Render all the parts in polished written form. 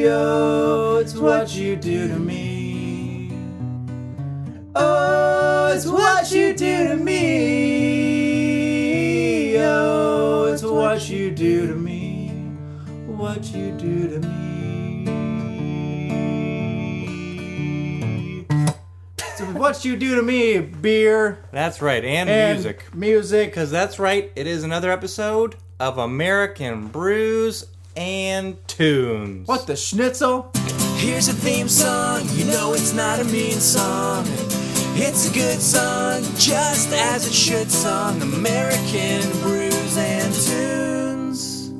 me. Oh, it's what you do to me. Oh, it's what you do to me. Oh, it's what you do to me. What you do to me. So what you do to me, beer. That's right, and music. Music. Because that's right, it is another episode of American Brews and Tunes. What the schnitzel? Here's a theme song, you know it's not a mean song. It's a good song, just as it should song. American Brews and Tunes.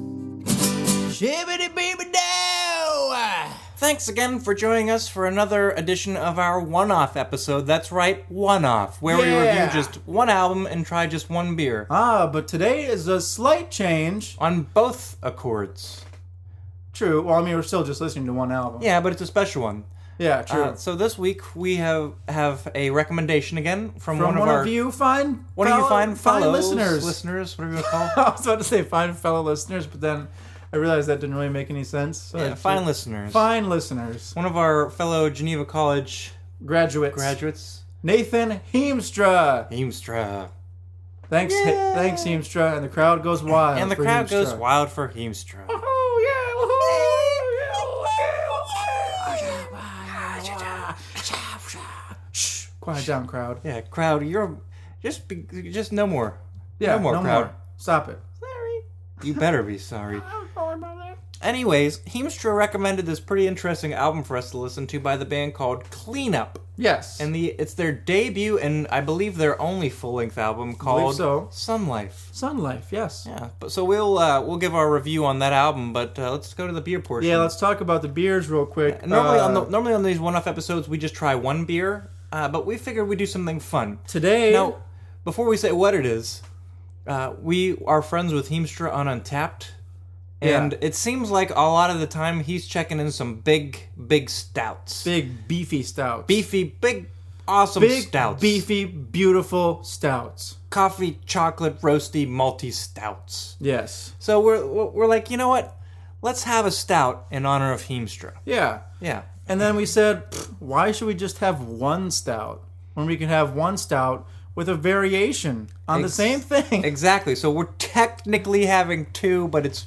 Shibbity beeby dow. Thanks again for joining us for another edition of our one-off episode. That's right, one-off, where we review just one album and try just one beer. But today is a slight change. On both accords. True. Well, I mean, we're still just listening to one album. Yeah, but it's a special one. Yeah, true. So this week we have a recommendation again from one of our you fine fellow listeners, whatever you call. I was about to say fine fellow listeners, but then I realized that didn't really make any sense. So Yeah, fine listeners. Fine listeners. One of our fellow Geneva College graduates. Nathan Heemstra. Thanks, thanks Heemstra, and the crowd goes wild. And the crowd goes wild for Heemstra. Shh, quiet down, crowd. Yeah, crowd, you're just no more. Yeah, no more, crowd. Stop it. Sorry. You better be sorry. I'm sorry about that. Anyways, Heemstra recommended this pretty interesting album for us to listen to by the band called Cleanup. Yes. And it's their debut and I believe their only full-length album called Sun Life. Sun Life, yes. Yeah. So we'll give our review on that album, but let's go to the beer portion. Yeah, let's talk about the beers real quick. Normally on these one-off episodes we just try one beer, but we figured we'd do something fun. Today. Now, before we say what it is, we are friends with Heemstra on Untappd. And it seems like a lot of the time he's checking in some big stouts. Big, beefy stouts. Big, awesome stouts. Beefy, beautiful stouts. Coffee, chocolate, roasty, malty stouts. Yes. So we're like, you know what? Let's have a stout in honor of Heemstra. Yeah. Yeah. And then we said, why should we just have one stout when we can have one stout with a variation on the same thing? Exactly. So we're technically having two, but it's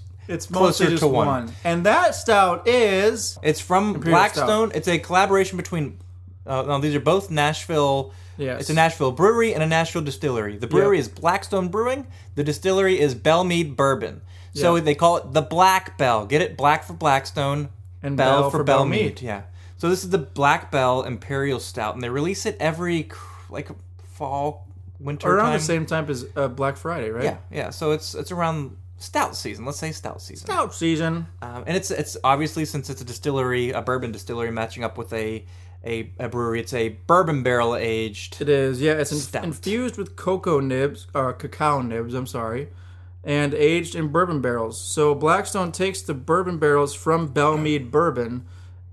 mostly just one. And that stout is... It's from Blackstone. It's a collaboration between... no, these are both Nashville... Yes. It's a Nashville brewery and a Nashville distillery. The brewery is Blackstone Brewing. The distillery is Meade Bourbon. So they call it the Black Belle. Get it? Black for Blackstone. And Belle for Meade. Yeah. So this is the Black Belle Imperial Stout. And they release it every, fall, winter around time. the same time as Black Friday, right? Yeah. So it's around... Stout season. Let's say stout season. Stout season. And it's obviously, since it's a distillery, a bourbon distillery matching up with a brewery, it's a bourbon barrel aged. It is, yeah. It's infused with cacao nibs, and aged in bourbon barrels. So Blackstone takes the bourbon barrels from Meade Bourbon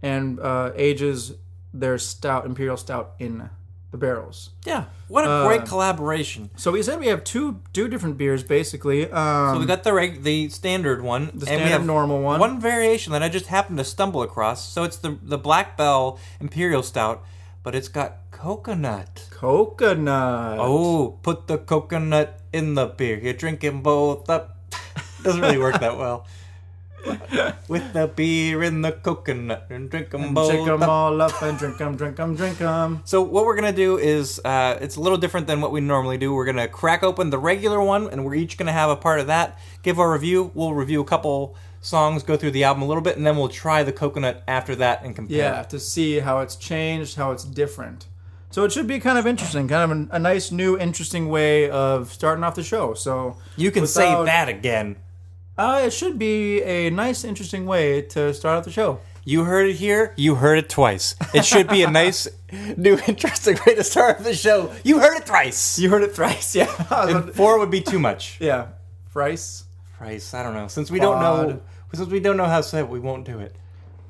and ages their stout, Imperial Stout, in the barrels. Yeah, what a great collaboration. So we said we have two different beers, basically. So we got the standard one. The standard normal one. One variation that I just happened to stumble across. So it's the Black Belle Imperial Stout, but it's got coconut. Coconut. Oh, put the coconut in the beer. You're drinking both up. Doesn't really work that well. With the beer and the coconut and drink them both. Shake them all up and drink them. So what we're going to do is, it's a little different than what we normally do. We're going to crack open the regular one, and we're each going to have a part of that. Give our review. We'll review a couple songs, go through the album a little bit, and then we'll try the coconut after that and compare. Yeah, to see how it's changed, how it's different. So it should be kind of interesting, kind of a nice, new, interesting way of starting off the show. So you can say that again. It should be a nice, interesting way to start out the show. You heard it here. You heard it twice. It should be a nice, new, interesting way to start the show. You heard it thrice. You heard it thrice, yeah. And 4 would be too much. Yeah. Thrice. I don't know. Since we don't know how to say it, we won't do it.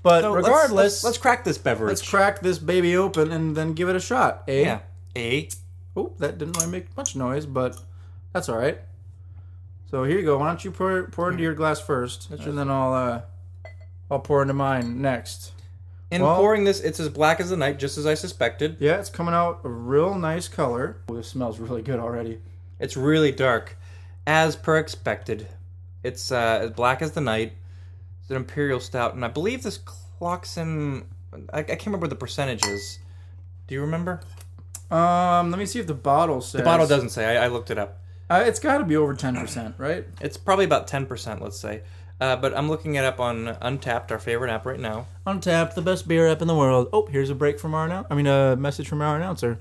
But so regardless, let's crack this beverage. Let's crack this baby open and then give it a shot. Yeah. Oh, that didn't really make much noise, but that's all right. So here you go. Why don't you pour it into your glass first, and then I'll I'll pour into mine next. In pouring this, it's as black as the night, just as I suspected. Yeah, it's coming out a real nice color. Oh, this smells really good already. It's really dark, as per expected. It's as black as the night. It's an imperial stout, and I believe this clocks in. I can't remember what the percentage is. Do you remember? Let me see if the bottle says. The bottle doesn't say. I looked it up. It's got to be over 10%, right? It's probably about 10%, let's say. But I'm looking it up on Untapped, our favorite app right now. Untapped, the best beer app in the world. Oh, here's a break from a message from our announcer.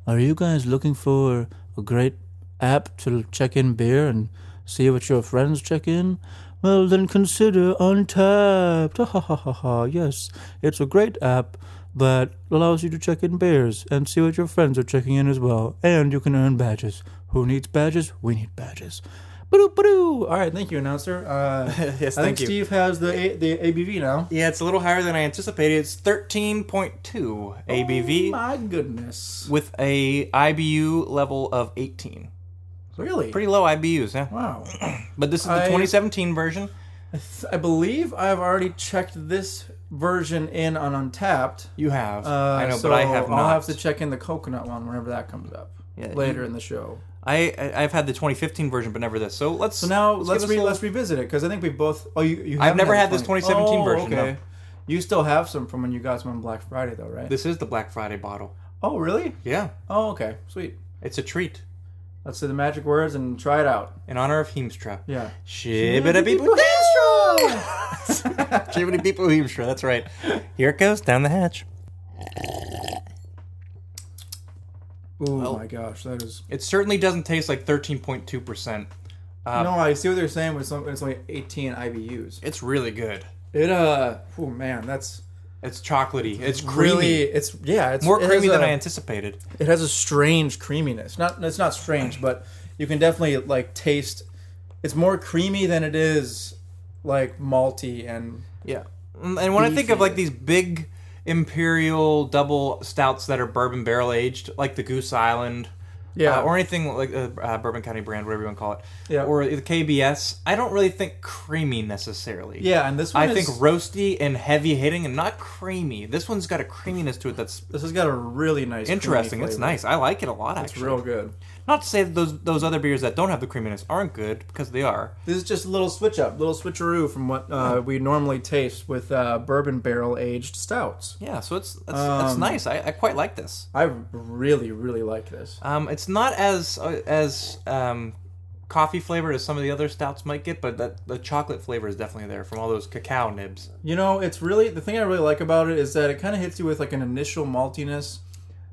Are you guys looking for a great app to check in beer and see what your friends check in? Well, then consider Untapped. Ha ha ha ha. Yes, it's a great app that allows you to check in beers and see what your friends are checking in as well. And you can earn badges. Who needs badges? We need badges. Ba-doo. All right, thank you, announcer. Yes, I think thank you. Steve has the ABV now. Yeah, it's a little higher than I anticipated. It's 13.2 ABV. Oh, my goodness. With a IBU level of 18. Really? Pretty low IBUs, yeah. Wow. But this is the 2017 version. I believe I've already checked this version in on Untapped. You have. I know, so but I have not. I'll have to check in the coconut one whenever that comes up later in the show. I've had the 2015 version, but never this. So let's revisit it because I think we both. Oh, you. I've never had this 2017 version. Okay. No. You still have some from when you got some on Black Friday, though, right? This is the Black Friday bottle. Oh, really? Yeah. Oh, okay. Sweet. It's a treat. Let's say the magic words and try it out. In honor of Heemstra. Yeah. Shibbity-beep-beep Heemstra! Shibbity-beep Heemstra, that's right. Here it goes, down the hatch. Oh my gosh, that is... It certainly doesn't taste like 13.2%. No, I see what they're saying, but it's only 18 IBUs. It's really good. Oh man, that's... It's chocolatey. It's creamy. It's more creamy than I anticipated. It has a strange creaminess. It's not strange, but you can definitely like taste. It's more creamy than it is like malty and And when I think of like these big imperial double stouts that are bourbon barrel aged, like the Goose Island, or anything like Bourbon County brand, whatever you want to call it, or the KBS, I don't really think creamy necessarily. Yeah, and this one I think roasty and heavy hitting and not creamy. This one's got a creaminess to it that's this has got a really nice interesting. It's nice. I like it a lot. It's actually real good. Not to say that those other beers that don't have the creaminess aren't good, because they are. This is just a little switcheroo from what we normally taste with bourbon barrel aged stouts. Yeah, so it's nice. I quite like this. I really, really like this. It's not as coffee flavored as some of the other stouts might get, but the chocolate flavor is definitely there from all those cacao nibs. You know, it's really the thing I really like about it is that it kind of hits you with like an initial maltiness,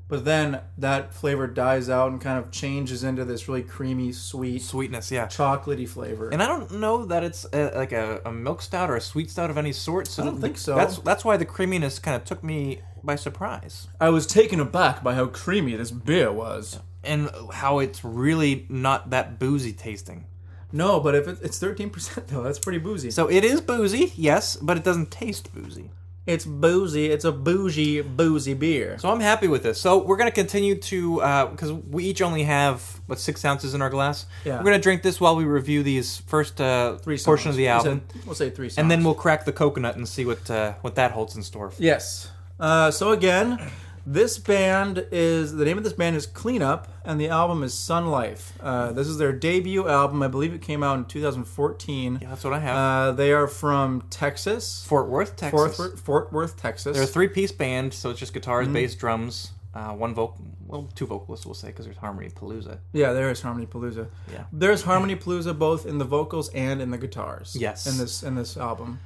but then that flavor dies out and kind of changes into this really creamy, sweetness, chocolatey flavor. And I don't know that it's like a milk stout or a sweet stout of any sort. So I don't think so. That's why the creaminess kind of took me by surprise. I was taken aback by how creamy this beer was. And how it's really not that boozy tasting. No, but if it's 13% though, that's pretty boozy. So it is boozy, yes, but it doesn't taste boozy. It's boozy. It's a bougie beer. So I'm happy with this. So we're going to continue to, because we each only have, 6 ounces in our glass? Yeah. We're going to drink this while we review these first portion of the album. We'll say 3 songs. And then we'll crack the coconut and see what that holds in store. Yes. So again, the name of this band is Clean Up, and the album is Sun Life. This is their debut album. I believe it came out in 2014. Yeah, that's what I have. They are from Texas. Fort Worth, Texas. Fort Worth, Texas. They're a 3-piece band, so it's just guitars, bass, drums, 2 vocalists, we'll say, because there's Harmony Palooza. Yeah, there is Harmony Palooza. Yeah. There's Harmony Palooza both in the vocals and in the guitars. Yes. In this album.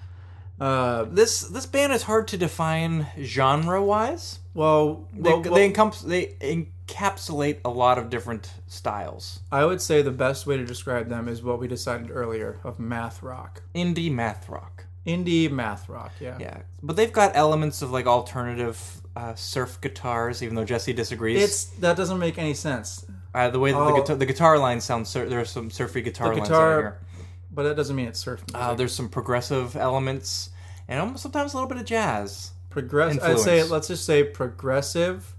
This band is hard to define genre-wise. Well, they encapsulate a lot of different styles. I would say the best way to describe them is what we decided earlier of math rock. Indie math rock. Indie math rock, yeah. Yeah, but they've got elements of like alternative surf guitars, even though Jesse disagrees. That doesn't make any sense. The way that the guitar lines sound, there are some surfy guitar lines out here. But that doesn't mean it's surf music. There's some progressive elements, and almost sometimes a little bit of jazz. Let's just say progressive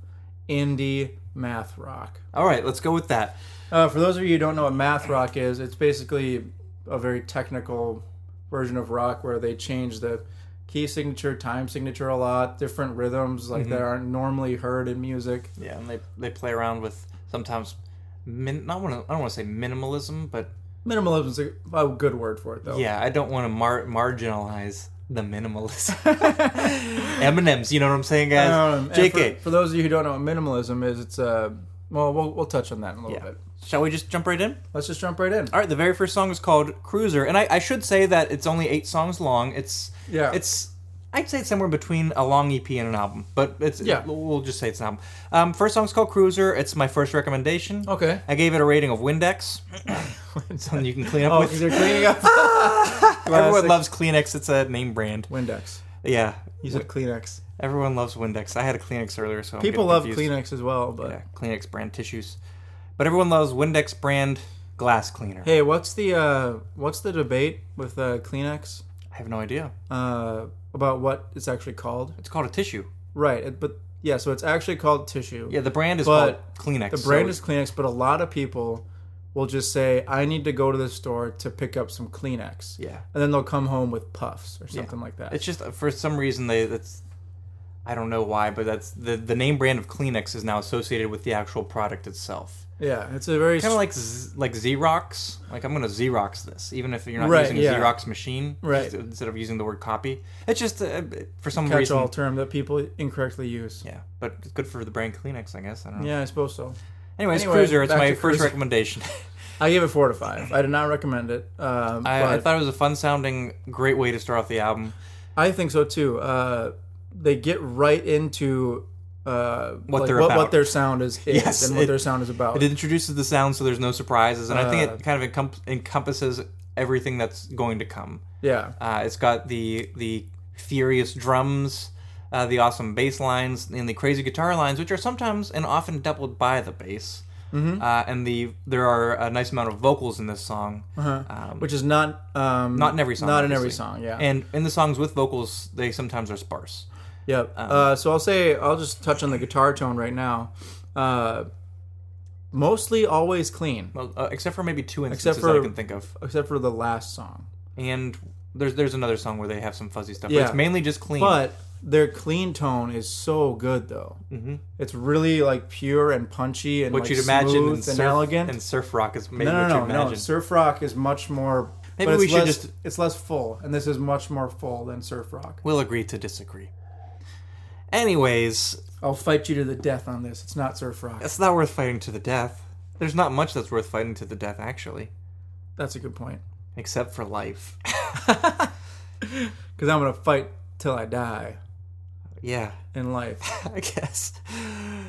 indie math rock. All right, let's go with that. For those of you who don't know what math rock is, it's basically a very technical version of rock where they change the key signature, time signature a lot, different rhythms like that aren't normally heard in music. Yeah, and they play around with sometimes I don't want to say minimalism, but Minimalism is a good word for it, though. yeah, I don't want to marginalize the minimalism. M&M's, you know what I'm saying, guys? JK. For those of you who don't know what minimalism is, it's we'll touch on that in a little bit. Shall we just jump right in? Let's just jump right in. All right, the very first song is called Cruiser, and I should say that it's only 8 songs long. It's I'd say it's somewhere between a long EP and an album, but we'll just say it's an album. First song's called Cruiser. It's my first recommendation. Okay. I gave it a rating of Windex. Something you can clean up with. because you're cleaning up. Everyone loves Kleenex. It's a name brand. Windex. Yeah. You said Kleenex. Everyone loves Windex. I had a Kleenex earlier, so people love Kleenex as well, but yeah, Kleenex brand tissues. But everyone loves Windex brand glass cleaner. Hey, what's the debate with Kleenex? I have no idea. About what it's actually called. It's called a tissue. Right, but yeah, so it's actually called tissue. Yeah, the brand is called Kleenex. The brand is Kleenex, but a lot of people will just say, I need to go to the store to pick up some Kleenex. Yeah. And then they'll come home with puffs or something like that. It's just, for some reason, I don't know why, but that's the name brand of Kleenex is now associated with the actual product itself. Yeah, it's a very... Kind of like Xerox. Like, I'm going to Xerox this, even if you're not using a Xerox machine. Right. Instead of using the word copy. It's just, for some catch-all reason... term that people incorrectly use. Yeah, but it's good for the brand Kleenex, I guess. I don't know. Yeah, I suppose so. Anyways, Cruiser, it's my first recommendation. I gave it 4 out of 5. I did not recommend it. I thought it was a fun-sounding, great way to start off the album. I think so, too. They get right into... what their sound is yes, and what their sound is about. It introduces the sound, so there's no surprises, and I think it kind of encompasses everything that's going to come. Yeah, it's got the furious drums, the awesome bass lines, and the crazy guitar lines, which are sometimes and often doubled by the bass. Mm-hmm. And there are a nice amount of vocals in this song, which is not in every song. Not in every song, yeah. And in the songs with vocals, they sometimes are sparse. Yep. So I'll just touch on the guitar tone right now. Mostly always clean. Well, except for maybe 2 instances that I can think of. Except for the last song. And there's another song where they have some fuzzy stuff. Yeah. But it's mainly just clean. But their clean tone is so good, though. Mm-hmm. It's really like pure and punchy and what you'd imagine and elegant. And surf rock is maybe no, what you imagine. No. Surf rock is much more... Maybe we should It's less full, and this is much more full than surf rock. We'll agree to disagree. Anyways... I'll fight you to the death on this. It's not surf rock. It's not worth fighting to the death. There's not much that's worth fighting to the death, actually. That's a good point. Except for life. Because I'm going to fight till I die. Yeah. In life. I guess.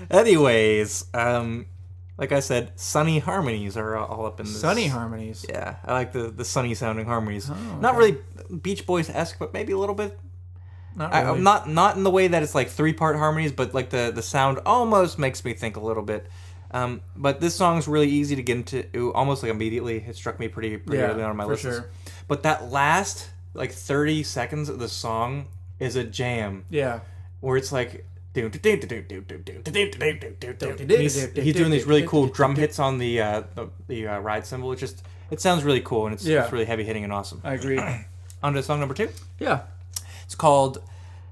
Anyways, like I said, sunny harmonies are all up in this. Sunny harmonies? Yeah. I like the sunny sounding harmonies. Oh, okay. Not really Beach Boys-esque, but maybe a little bit. Not really. Not in the way that it's like 3-part harmonies, but like the sound almost makes me think a little bit. But this song's really easy to get into almost like immediately. It struck me pretty early on my list. Sure. But that last like 30 seconds of the song is a jam. Yeah. Where it's like he's doing these really cool drum hits on the ride cymbal. It sounds really cool, and it's really heavy hitting and awesome. I agree. On to song number 2. Yeah. It's called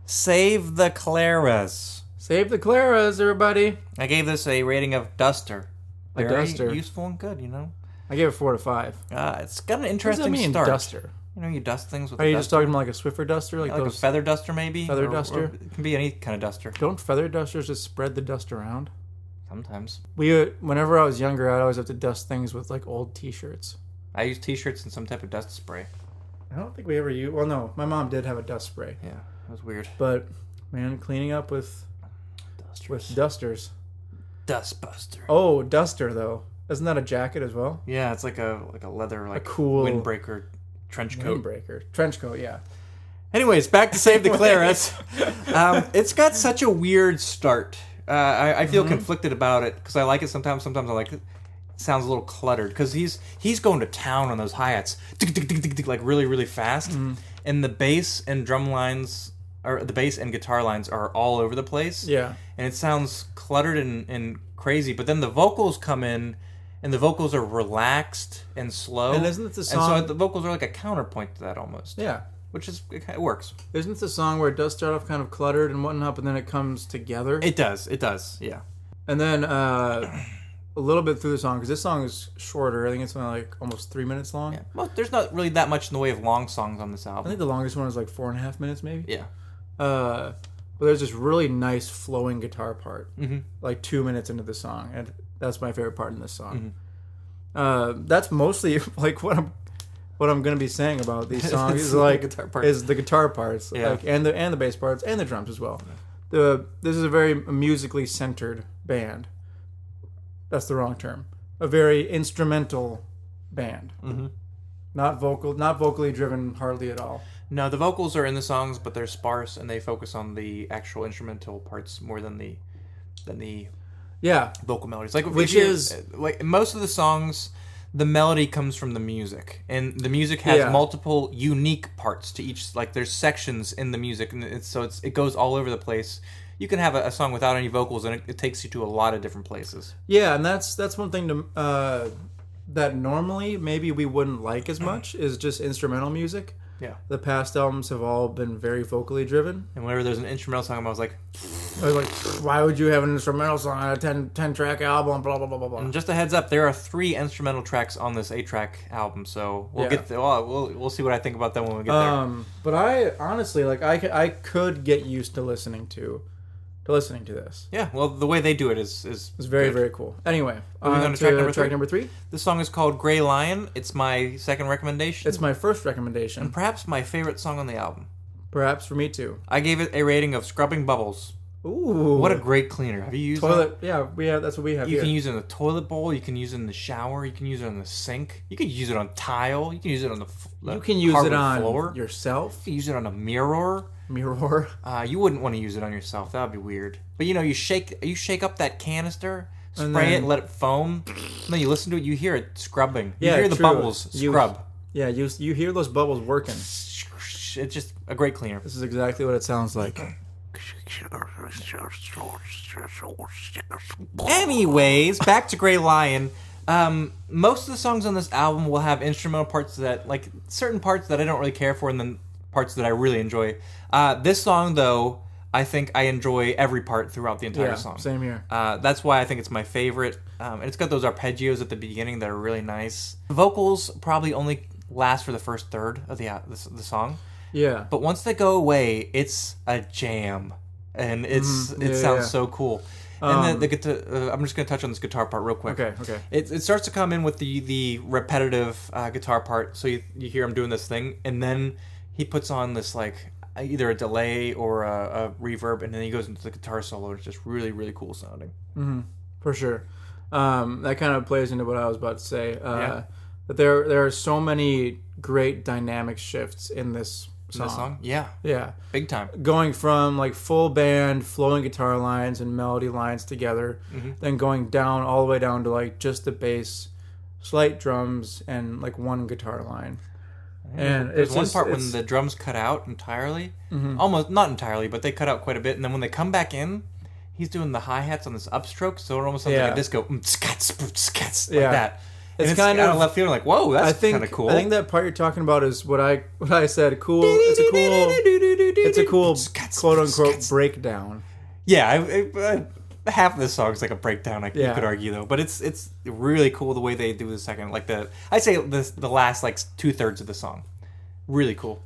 Save the Claras. Save the Claras, everybody. I gave this a rating of Duster. Very Duster. Useful and good, you know. I gave it 4 to 5. It's got an interesting What does that mean, start. duster? You know, you dust things with Are you just talking about like a Swiffer duster? like those a feather duster, maybe? Feather Or duster? it can be any kind of duster. Don't feather dusters just spread the dust around? Sometimes. Whenever I was younger, I'd always have to dust things with like old T-shirts. I use T-shirts and some type of dust spray. I don't think we ever used... Well, no. My mom did have a dust spray. Yeah, that was weird. But, man, cleaning up with dusters. Dustbuster. Oh, duster, though. Isn't that a jacket as well? Yeah, it's like a leather, like a cool windbreaker trench coat. Trench coat, yeah. Anyways, back to Save the Claras. It's got such a weird start. I feel conflicted about it because I like it sometimes. Sometimes I like it. It sounds a little cluttered because he's going to town on those hi-hats, like really, really fast. Mm-hmm. And the bass and drum lines, or the bass and guitar lines are all over the place. Yeah. And it sounds cluttered and crazy. But then the vocals come in, and the vocals are relaxed and slow. And isn't it the song? And so the vocals are like a counterpoint to that almost. Yeah. which is it works. Isn't the song where it does start off kind of cluttered and whatnot, but then it comes together? It does, yeah. And then a little bit through the song, because this song is shorter. I think it's only like almost 3 minutes long. Yeah. Well, there's not really that much in the way of long songs on this I album. think the longest one is like 4.5 minutes, maybe. Yeah. But there's this really nice flowing guitar part, Mm-hmm. like 2 minutes into the song, and that's my favorite part in this song. That's mostly like what I'm gonna be saying about these songs is like guitar part. is the guitar parts, Yeah. like and the bass parts and the drums as well. This is a very musically centered band. That's the wrong term. A very instrumental band, not vocally driven hardly at all. No, the vocals are in the songs, but they're sparse, and they focus on the actual instrumental parts more than the Yeah, vocal melodies. Like Which if you- is- like most of the songs, the melody comes from the music, and the music has Yeah. multiple unique parts to each. Like there's sections in the music, and it goes all over the place. You can have a song without any vocals, and it takes you to a lot of different places. yeah, and that's one thing that normally maybe we wouldn't like as much is just instrumental music. Yeah. The past albums have all been very vocally driven. And whenever there's an instrumental song, I was like, I was like, why would you have an instrumental song on a 10 track album? Blah blah blah blah blah. and just a heads up, there are 3 instrumental tracks on this 8-track album, so we'll Yeah. get we'll see what I think about them when we get there. But I honestly like I could get used to listening to this. Yeah, well, the way they do it is It's very good. very cool. Anyway, Moving on to track number three. number 3. This song is called Gray Lion. It's my second recommendation. It's my first recommendation. and perhaps my favorite song on the album. Perhaps for me too. I gave it a rating of scrubbing bubbles. Ooh, What a great cleaner. Have you used toilet! Yeah, we have. That's what we have that? You here. can use it in the toilet bowl. You can use it in the shower. You can use it on the sink. You can use it on tile. You can use it on the You can use it hardwood on floor. yourself. You can use it on a mirror. Mirror. You wouldn't want to use it on yourself. That would be weird. But you shake up that canister, And spray then- it, let it foam. And then you listen to it. You hear it scrubbing. You Yeah, hear the true. bubbles You- scrub. Yeah, you hear those bubbles working. It's just a great cleaner. This is exactly what it sounds like. Anyways, back to Gray Lion. Most of the songs on this album will have instrumental parts that, like, certain parts that I don't really care for, and then parts that I really enjoy. This song, though, I think I enjoy every part throughout the entire Yeah, song. same here. That's why I think it's my favorite. And it's got those arpeggios at the beginning that are really nice. The vocals probably only last for the first third of the song. Yeah. But once they go away, it's a jam, and it sounds yeah. so cool. And the guitar, I'm just going to touch on this guitar part real quick. Okay. It starts to come in with the repetitive guitar part, so you hear him doing this thing, and then he puts on this like either a delay or a reverb, and then he goes into the guitar solo. It's just really really cool sounding. For sure. That kind of plays into what I was about to say. Yeah. That there are so many great dynamic shifts in this In this song, yeah, Yeah. big time. Going from like full band, flowing guitar lines and melody lines together, then going down all the way down to like just the bass, slight drums, and like one guitar line. And There's it's one just- part when it's- the drums cut out entirely, almost not entirely, but they cut out quite a bit, and then when they come back in, he's doing the hi-hats on this upstroke, so it almost sounds like Yeah. a disco, like Yeah. that. It's And kind out of- left field, like, whoa, that's kind of cool. I think that part you're talking about is what I said. Cool. It's a cool quote unquote breakdown. Yeah, half of the song is like a breakdown. You Yeah. could argue though, but it's really cool the way they do the second, like I'd say the last like 2/3 of the song, really cool.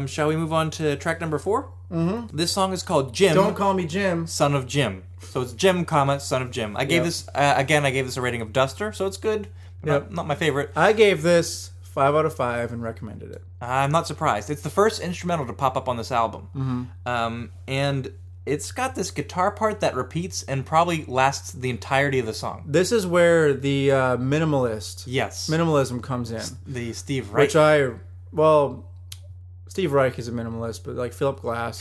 Shall we move on to track number 4? Mm-hmm. This song is called Jim. Don't call me Jim. Son of Jim. So it's Jim, son of Jim. I gave this I gave this a rating of Duster, so it's good. Not my favorite. I gave this 5 out of 5 and recommended it. I'm not surprised. It's the first instrumental to pop up on this album. And it's got this guitar part that repeats and probably lasts the entirety of the song. This is where the minimalism comes in. The Steve Reich. Steve Reich is a minimalist, but like Philip Glass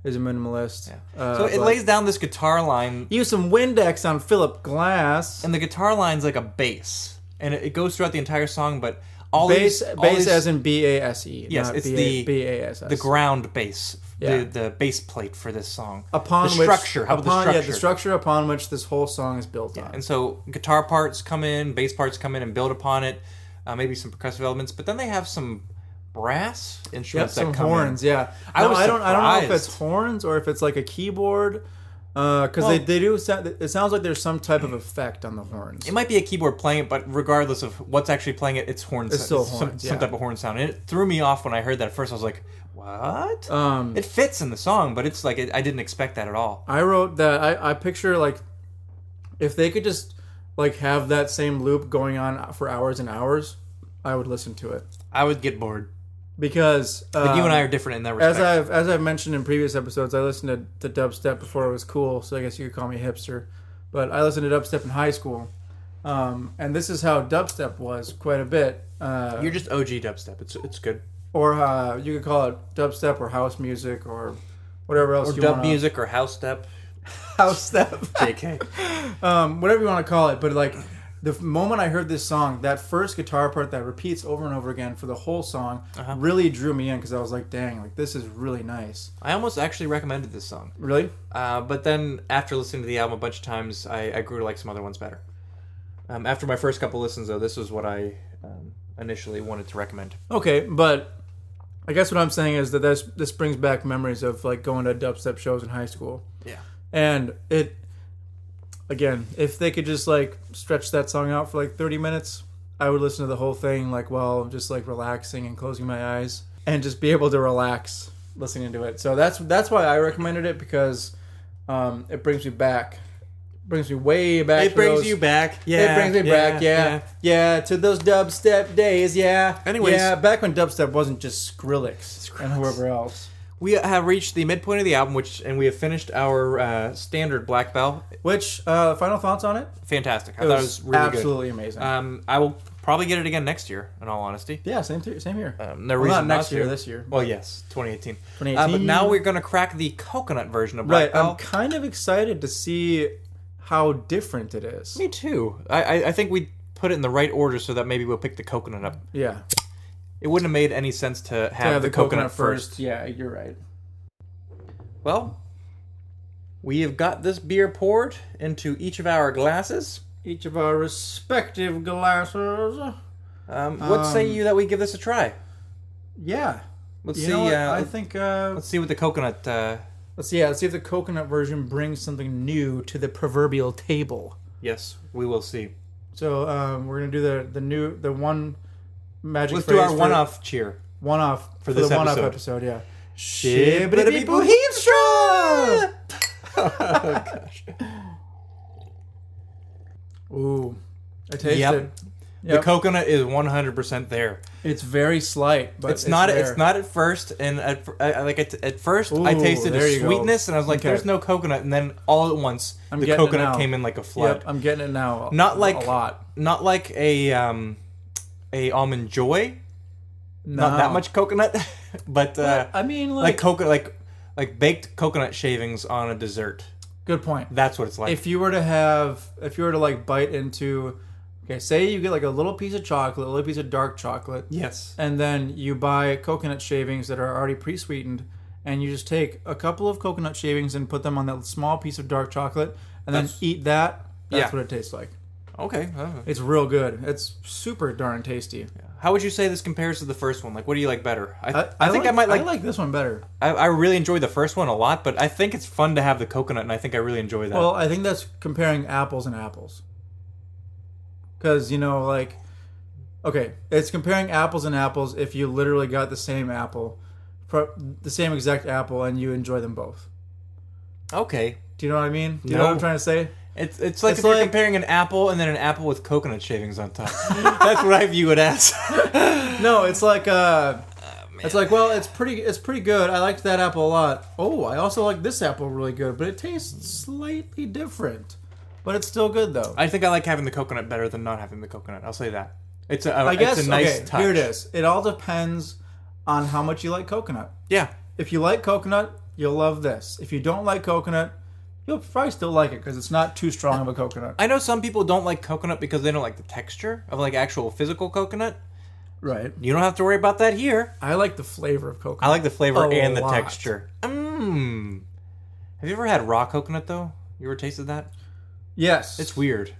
is a minimalist. Yeah. So it lays down this guitar line, Use some Windex on Philip Glass. and the guitar line's like a bass. And it goes throughout the entire song, but all Bass these as in BASE. Yes, not it's BASS. the ground bass, Yeah. the bass plate for this song. upon the which, structure. How about the structure? Yeah, the structure upon which this whole song is built on. And so guitar parts come in, bass parts come in and build upon it, maybe some percussive elements, but then they have some brass instruments that some come horns. in. Yeah, I I don't know if surprised. it's horns or if it's like a keyboard. Because they do. It sounds like there's some type of effect on the horns. It might be a keyboard playing it, but regardless of what's actually playing it, it's horns. It's still horns, some type of horn sound. And it threw me off when I heard that at first. I was like, what? It fits in the song, but it's like I didn't expect that at all. I wrote that I picture like if they could just like have that same loop going on for hours and hours, I would listen to it. I would get bored. Because But you and I are different in that respect. as I've mentioned in previous episodes, I listened to dubstep before it was cool, so I guess you could call me a hipster. But I listened to dubstep in high school, and this is how dubstep was quite a bit. You're just OG dubstep. It's good. Or you could call it dubstep or house music or whatever else Or you dub want. music or house step. House step. JK. Whatever you want to call it. But like the moment I heard this song, that first guitar part that repeats over and over again for the whole song really drew me in because I was like, dang, like this is really nice. I almost actually recommended this song. Really? But then after listening to the album a bunch of times, I grew to like some other ones better. After my first couple listens, though, this was what I initially wanted to recommend. Okay, but I guess what I'm saying is that this brings back memories of like going to dubstep shows in high school. Yeah. And it, again, if they could just like stretch that song out for like 30 minutes, I would listen to the whole thing like while just like relaxing and closing my eyes and just be able to relax listening to it. So that's why I recommended it, because it brings me back. Brings me way back. It brings you back. Yeah. It brings me back. Yeah. To those dubstep days. Yeah. Anyways. Yeah. Back when dubstep wasn't just Skrillex and whoever else. We have reached the midpoint of the album, and we have finished our standard Black Belle. Which final thoughts on it? Fantastic. I thought it was really absolutely amazing. I will probably get it again next year, in all honesty. Yeah, same here. No reason not next to. year, this year. Well, yes, 2018. 2018. But now we're going to crack the coconut version of Black Right. Belle. I'm kind of excited to see how different it is. Me too. I think we put it in the right order so that maybe we'll pick the coconut up. Yeah. It wouldn't have made any sense to have the coconut first. Yeah, you're right. Well, we have got this beer poured into each of our glasses. Each of our respective glasses. What say you that we give this a try? Yeah. Let's You see. know what? I think. Let's see what the coconut. Let's see if the coconut version brings something new to the proverbial table. Yes, we will see. So we're gonna do the one magic. Let's phrase do our for- one-off cheer. One-off for this the one-off episode. episode. Yeah. Shibbity Boo Heemstra! Oh gosh. Ooh, I tasted. Yep. Yep. The coconut is 100% there. It's very slight, but It's not. there. It's not at first, and at first I Ooh, tasted there the you go. sweetness, and I was like, Okay. "There's no coconut." And then all at once, I'm the getting it coconut now. came in like a flood. Yep, I'm getting it now. Not like a lot. Not like a almond joy. No. Not that much coconut, but I mean, like coconut, like baked coconut shavings on a dessert. good point. That's what it's like. If you were to like bite into, okay, say you get like a little piece of chocolate, a little piece of dark chocolate, Yes. and then you buy coconut shavings that are already pre-sweetened, and you just take a couple of coconut shavings and put them on that small piece of dark chocolate, and then eat that. That's Yeah. what it tastes like. Okay. It's real good. It's super darn tasty. How would you say this compares to the first one? Like, what do you like better? I think like, I might I like this one better. I really enjoy the first one a lot, but I think it's fun to have the coconut, and I think I really enjoy that. Well, I think that's comparing apples and apples. Because, like, okay, it's comparing apples and apples if you literally got the same apple, the same exact apple, and you enjoy them both. Okay. Do you know what I mean? Do you know what I'm trying to say? It's like It's if you're like- comparing an apple and then an apple with coconut shavings on top. That's what I view it as. No, it's like, it's like, well, it's pretty good. I liked that apple a lot. Oh, I also like this apple really good, but it tastes slightly different. But it's still good, though. I think I like having the coconut better than not having the coconut. I'll say that. It's I guess, it's a nice okay, touch. here it is. It all depends on how much you like coconut. Yeah. If you like coconut, you'll love this. If you don't like coconut, you'll probably still like it because it's not too strong of a coconut. I know some people don't like coconut because they don't like the texture of like actual physical coconut. Right. You don't have to worry about that here. I like the flavor of coconut. I like the flavor A and the lot. texture. Have you ever had raw coconut though? You ever tasted that? Yes. It's weird.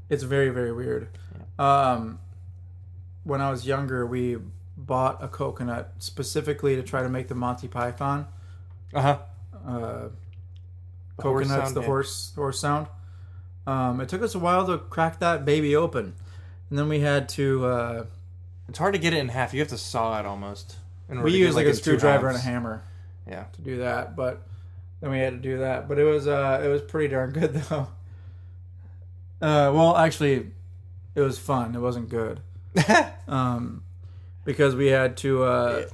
It's very, very weird. When I was younger, we bought a coconut specifically to try to make the Monty Python. Coconuts, the horse sound. It took us a while to crack that baby open, and then we had to. It's hard to get it in half. You have to saw it almost. We used like a screwdriver and a hammer. Yeah. To do that, but then we had to do that. But it was pretty darn good though. Well, actually, it was fun. It wasn't good. Because we had to.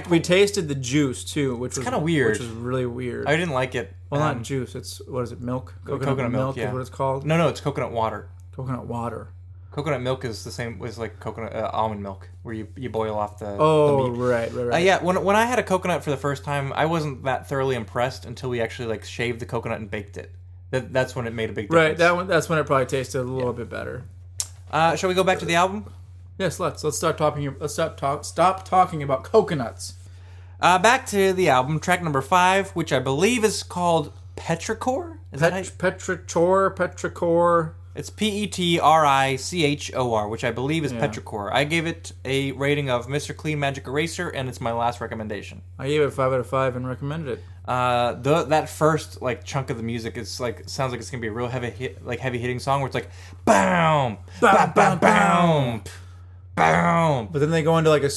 We tasted the juice too, which was kind of weird. Which was really weird. I didn't like it. Well, not juice. It's what is it? Milk. Coconut milk. Yeah. Is what it's called. No, it's coconut water. Coconut water. Coconut milk is the same as like coconut almond milk, where you boil off the. Oh, the meat. right. Yeah, when I had a coconut for the first time, I wasn't that thoroughly impressed until we actually like shaved the coconut and baked it. That's when it made a big difference. Right. That's when it probably tasted a little bit better. Shall we go back to the album? Yes, let's start talking. Stop talking about coconuts. Back to the album, track number 5, which I believe is called Petrichor. Petrichor. It's Petrichor, which I believe is Petrichor. I gave it a rating of Mr. Clean Magic Eraser, and it's my last recommendation. I gave it 5 out of 5 and recommended it. That first like chunk of the music is like sounds like it's gonna be a real heavy hitting song where it's like boom, bam, bam, bam. Boom. But then they go into like a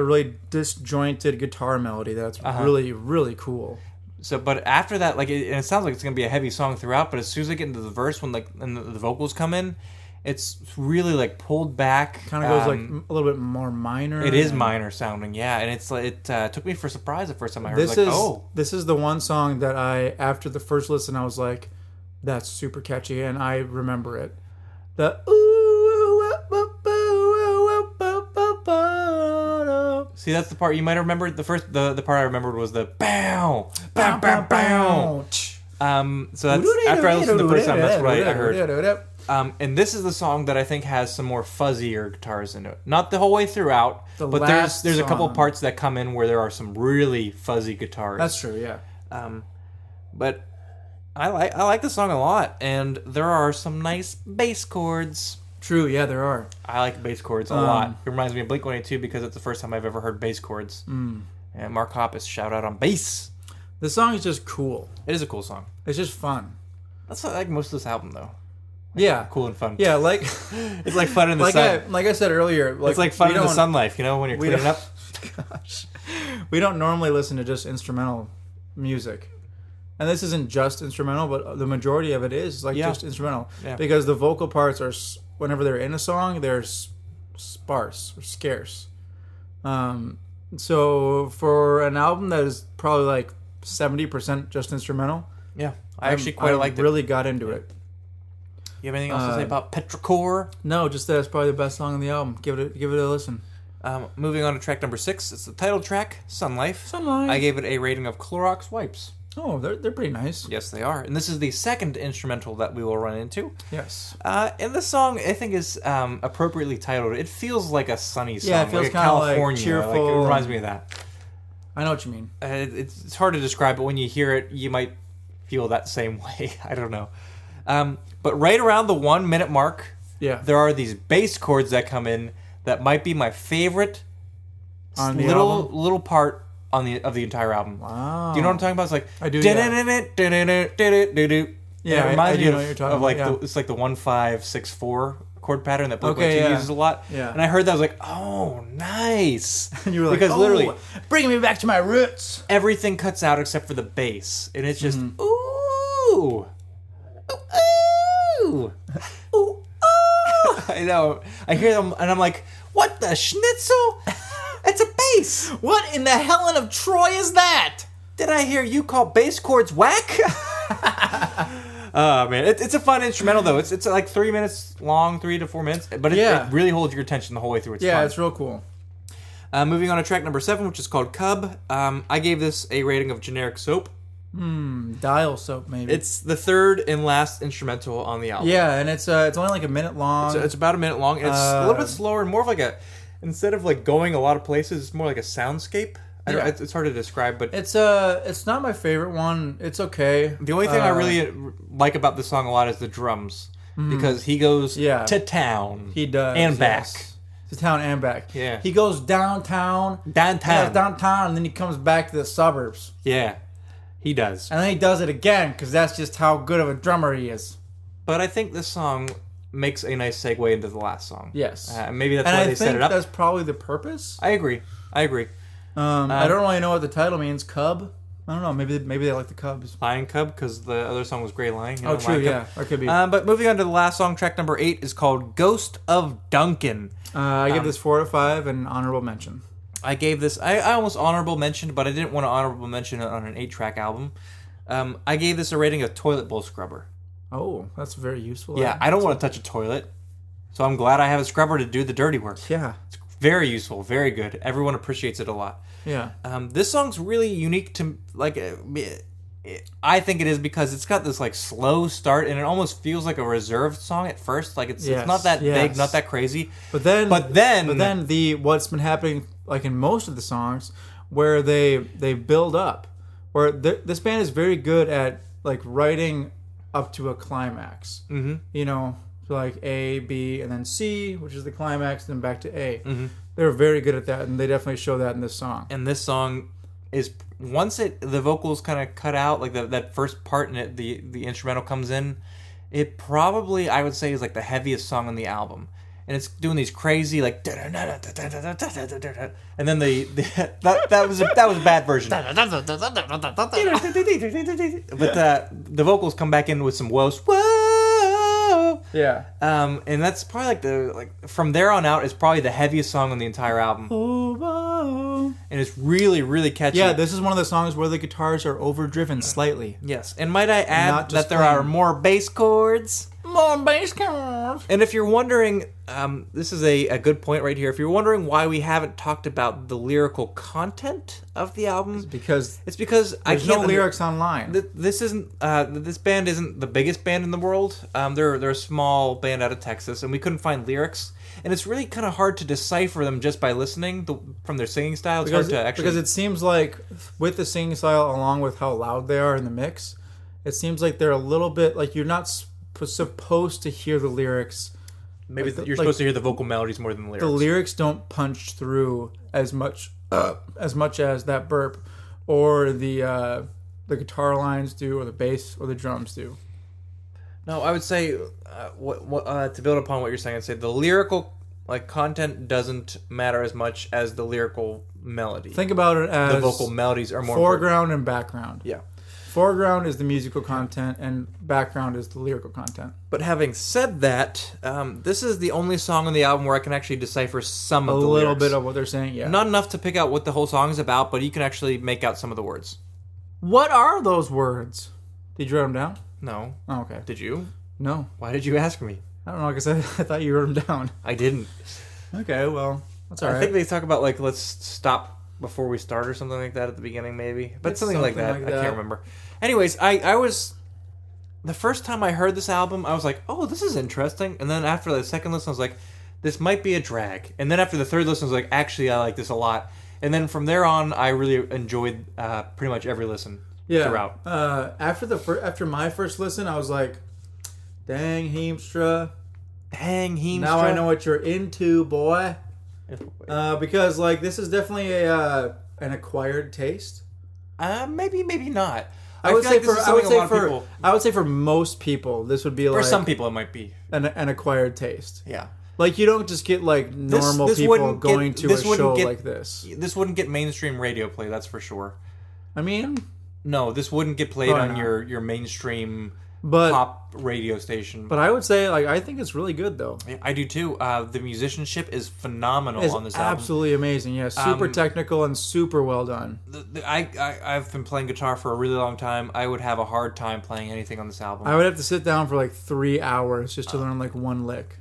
really disjointed guitar melody that's really, really cool. So, but after that, like, it sounds like it's gonna be a heavy song throughout. But as soon as I get into the verse, when and the vocals come in, it's really like pulled back. Kind of goes like a little bit more minor. It is minor sounding, yeah. And it took me for surprise the first time I heard. This is the one song that after the first listen, I was like, that's super catchy, and I remember it. The See, that's the part you might have remembered. The part I remembered was the bow, bow, bow, bow. So that's after I listened the first time. That's what I heard. And this is the song that I think has some more fuzzier guitars into it. Not the whole way throughout, but there's a couple parts that come in where there are some really fuzzy guitars. That's true, yeah. But I like the song a lot, and there are some nice bass chords. True, yeah, there are. I like bass chords a lot. It reminds me of Blink-182 because it's the first time I've ever heard bass chords. And Mark Hoppus, shout out on bass. The song is just cool. It is a cool song. It's just fun. That's like most of this album, though. Yeah. Cool and fun. Yeah, like... it's like fun in the sun. Like I said earlier... it's like fun in the sun life, you know, when you're cleaning up. Gosh. We don't normally listen to just instrumental music. And this isn't just instrumental, but the majority of it is just instrumental. Yeah. Because the vocal parts are... Whenever they're in a song, they're sparse or scarce. So for an album that is probably like 70% just instrumental, yeah, I actually quite liked it. Really got into it. You have anything else to say about Petrichor? No, just that it's probably the best song on the album. Give it a listen. Moving on to track number 6, it's the title track, Sun Life. Sun Life. I gave it a rating of Clorox wipes. Oh, they're pretty nice. Yes, they are. And this is the second instrumental that we will run into. Yes. And the song, I think, is appropriately titled. It feels like a sunny song. Yeah, it feels like kind of California. like cheerful. Like, it reminds me of that. I know what you mean. It's hard to describe, but when you hear it, you might feel that same way. I don't know. But right around the 1 minute mark, there are these bass chords that come in that might be my favorite little part of the entire album. Wow. Do you know what I'm talking about? It's like I do. Yeah, it reminds me know what you're talking of like about. it's like the 1-5-6-4 chord pattern that Blink-182 uses a lot. Yeah. And I heard that I was like, oh, nice. And you were like, because literally bringing me back to my roots. Everything cuts out except for the bass, and it's just ooh, ooh, ooh, ooh. I know. I hear them, and I'm like, what the schnitzel? It's a bass. What in the Helen of Troy is that? Did I hear you call bass chords whack? Oh man, it's a fun instrumental though. It's like 3 minutes long, 3 to 4 minutes, but it really holds your attention the whole way through. It's fun. It's real cool. Moving on to track number 7, which is called Cub. I gave this a rating of generic soap. Dial soap maybe. It's the third and last instrumental on the album. Yeah, and it's only like a minute long. It's about a minute long. And it's a little bit slower and more of like instead of like going a lot of places, it's more like a soundscape. It's hard to describe, but it's not my favorite one. It's okay. The only thing I really like about this song a lot is the drums, because he goes to town. He does and back. to town and back. Yeah. He goes downtown, and then he comes back to the suburbs. Yeah, he does. And then he does it again because that's just how good of a drummer he is. But I think this song makes a nice segue into the last song. Yes. Maybe that's why they set it up. That's probably the purpose. I agree. I don't really know what the title means. Cub? I don't know. Maybe they like the Cubs. Lion Cub, because the other song was Gray Lion. Oh, true. Yeah, that could be. But moving on to the last song, track number 8 is called Ghost of Duncan. I give this 4 out of 5 and honorable mention. I gave this... I almost honorable mentioned, but I didn't want to honorable mention it on an 8-track album. I gave this a rating of toilet bowl scrubber. Oh, that's very useful. Yeah, I don't want to touch a toilet, so I'm glad I have a scrubber to do the dirty work. Yeah. It's very useful, very good. Everyone appreciates it a lot. Yeah. This song's really unique to, like, I think it is because it's got this, like, slow start, and it almost feels like a reserved song at first. Like, it's not that big, not that crazy. But then what's been happening, like, in most of the songs, where they build up, where this band is very good at, like, writing up to a climax. Mm-hmm. You know, so like A, B, and then C, which is the climax, then back to A. Mm-hmm. They're very good at that, and they definitely show that in this song. And this song is, once the vocals kind of cut out, like that first part, and the instrumental comes in, it probably, I would say, is like the heaviest song on the album. And it's doing these crazy, like, and then that was a bad version. But the vocals come back in with some woes. Whoa! Yeah. And that's probably from there on out, it's probably the heaviest song on the entire album. Oh, and it's really, really catchy. Yeah, this is one of the songs where the guitars are overdriven slightly. Yes, and might I add that there are more bass chords. More bass chords. And if you're wondering, this is a good point right here. If you're wondering why we haven't talked about the lyrical content of the album, it's because there's no lyrics online. This band isn't the biggest band in the world. They're a small band out of Texas, and we couldn't find lyrics. And it's really kind of hard to decipher them just by listening from their singing style. It's hard to actually, because it seems like with the singing style, along with how loud they are in the mix, it seems like they're a little bit like you're not supposed to hear the lyrics. Maybe you're supposed to hear the vocal melodies more than the lyrics. The lyrics don't punch through as much as that burp, or the guitar lines do, or the bass or the drums do. No, I would say to build upon what you're saying, I'd say the lyrical content doesn't matter as much as the lyrical melody. Think about it as the vocal melodies are more foreground and background. Yeah. Foreground is the musical content, and background is the lyrical content. But having said that, this is the only song on the album where I can actually decipher some of the lyrics. A little bit of what they're saying, yeah. Not enough to pick out what the whole song is about, but you can actually make out some of the words. What are those words? Did you write them down? No. Oh, okay. Did you? No. Why did you ask me? I don't know, because I thought you wrote them down. I didn't. Okay, well, that's all right. I think they talk about, let's stop before we start or something like that at the beginning, maybe. But it's something like that. I can't remember. Anyways, I was... The first time I heard this album, I was like, oh, this is interesting. And then after the second listen, I was like, this might be a drag. And then after the third listen, I was like, actually, I like this a lot. And then from there on, I really enjoyed pretty much every listen throughout. After my first listen, I was like, dang, Heemstra. Dang, Heemstra. Now I know what you're into, boy. Because, this is definitely an acquired taste. Maybe not. I would say for most people, this would be for some people it might be an acquired taste. Yeah. You don't just get normal people going to a show like this. This wouldn't get mainstream radio play, that's for sure. I mean, no, this wouldn't get played on your mainstream pop radio station. But I would say, I think it's really good, though. Yeah, I do, too. The musicianship is phenomenal on this album. Absolutely amazing, yeah. Super technical and super well done. I've been playing guitar for a really long time. I would have a hard time playing anything on this album. I would have to sit down for 3 hours just to learn one lick.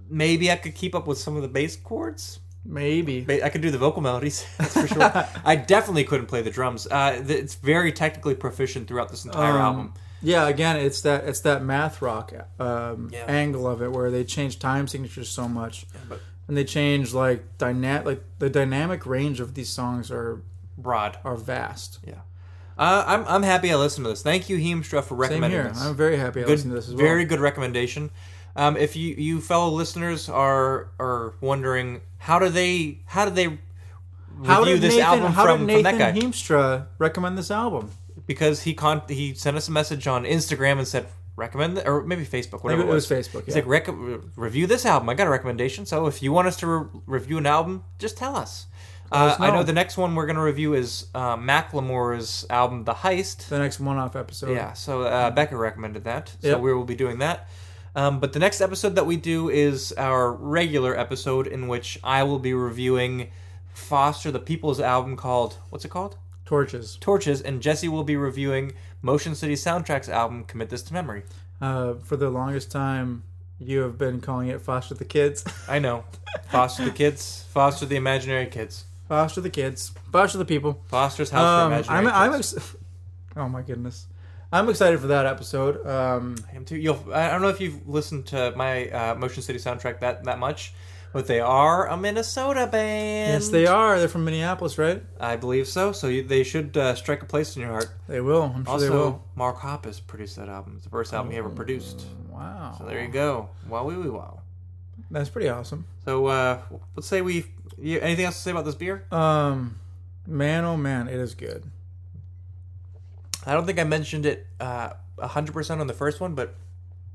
Maybe I could keep up with some of the bass chords. Maybe. I could do the vocal melodies, that's for sure. I definitely couldn't play the drums. It's very technically proficient throughout this entire album. Yeah, again, it's that math rock angle of it where they change time signatures so much, and they change the dynamic range of these songs are vast. Yeah, I'm happy I listened to this. Thank you, Heemstra, for recommending this. I'm very happy I listened to this as well. Very good recommendation. If you fellow listeners are wondering how did they review this album from that guy? Heemstra recommend this album? Because he sent us a message on Instagram and said recommend or maybe Facebook, whatever Maybe it was Facebook. He's like review this album. I got a recommendation. So if you want us to review an album, just tell us. I know the next one we're going to review is Macklemore's album, The Heist. The next one-off episode. Yeah, so Becca recommended that. So Yep. we will be doing that. But the next episode that we do is our regular episode in which I will be reviewing Foster the People's album called, what's it called? Torches. And Jesse will be reviewing Motion City Soundtrack's album, Commit This to Memory. For the longest time, you have been calling it Foster the Kids. I know. Foster the kids. Foster the imaginary kids. Foster the kids. Foster the people. Foster's House for Imaginary Kids. Oh my goodness. I'm excited for that episode. I am too. I don't know if you've listened to my Motion City Soundtrack that much, but they are a Minnesota band. Yes, they are. They're from Minneapolis, right? I believe so. So they should strike a place in your heart. They will. I'm sure they will. Also, Mark Hoppus produced that album. It's the first album he ever produced. Wow. So there you go. Wow. That's pretty awesome. So let's say anything else to say about this beer? Man, oh man, it is good. I don't think I mentioned it 100% on the first one, but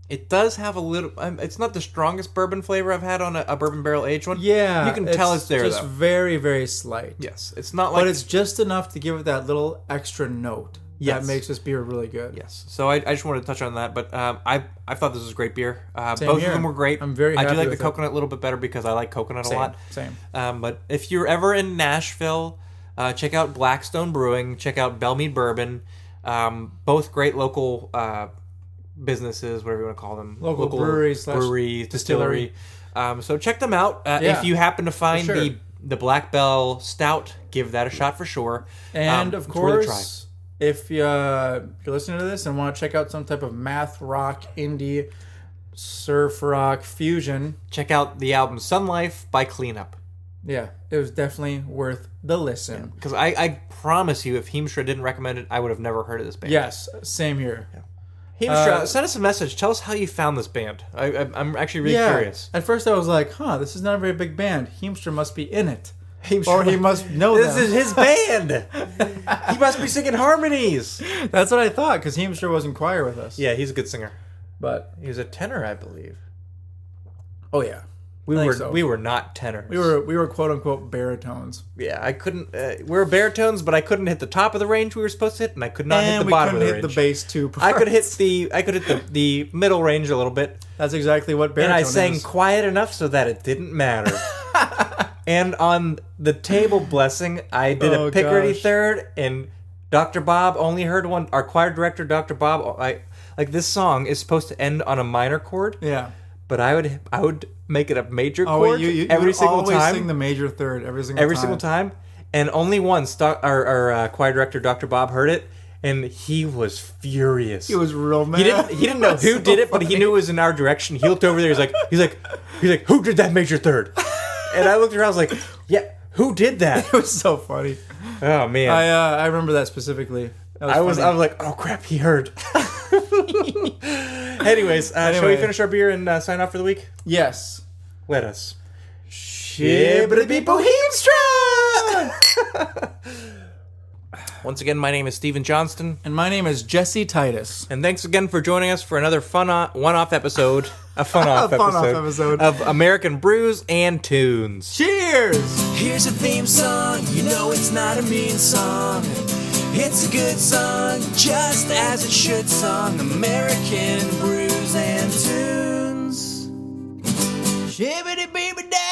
it does have a little. It's not the strongest bourbon flavor I've had on a bourbon barrel aged one. Yeah, you can tell it's there. Just though. very, very slight. Yes, it's not like, but it's just enough to give it that little extra note that makes this beer really good. Yes. So I just wanted to touch on that, but I thought this was a great beer. Both here. of them were great. I'm very happy I do like the with coconut a little bit better because I like coconut a lot. Same. But if you're ever in Nashville, check out Blackstone Brewing. Check out Meade Bourbon. Both great local businesses, whatever you want to call them. Local brewery, distillery. So check them out. If you happen to find the Black Belle Stout, give that a shot for sure. And of course, if you're listening to this and want to check out some type of math rock, indie, surf rock fusion, check out the album Sun Life by Cleanup. Yeah, it was definitely worth the listen. Because I promise you, if Heemstra didn't recommend it, I would have never heard of this band. Yes, same here. Yeah. Heemstra, send us a message. Tell us how you found this band. I'm actually really curious. At first I was like, this is not a very big band. Heemstra must be in it. Heemstra, or he must know this is his band. He must be singing harmonies. That's what I thought, because Heemstra was in choir with us. Yeah, he's a good singer. But he was a tenor, I believe. Oh, yeah. We were not tenors. We were quote unquote baritones. Yeah, I couldn't. We were baritones, but I couldn't hit the top of the range we were supposed to hit, and I could not hit the bottom of the range. And we couldn't hit the bass too. I could hit the middle range a little bit. That's exactly what baritone is. And I sang quiet enough so that it didn't matter. And on the table blessing, I did a Picardy third, and Dr. Bob only heard one. Our choir director, Dr. Bob, this song is supposed to end on a minor chord. Yeah. But I would make it a major chord every single time. Always sing the major third every single time. And only once our choir director, Dr. Bob, heard it, and he was furious. He was real mad. He didn't know who did it, but he knew it was in our direction. He looked over there. He's like, who did that major third? And I looked around. I was like, yeah, who did that? It was so funny. Oh man, I remember that specifically. I was like, oh crap, he heard. Anyways, shall we finish our beer and sign off for the week? Yes. Let us. Shibbity Heemstra! Once again, my name is Stephen Johnston. And my name is Jesse Titus. And thanks again for joining us for another one-off episode. A fun-off episode of American Brews and Tunes. Cheers! Here's a theme song, you know it's not a mean song. It's a good song, just as it should song. American Brews and Tunes. Shibbity baby da.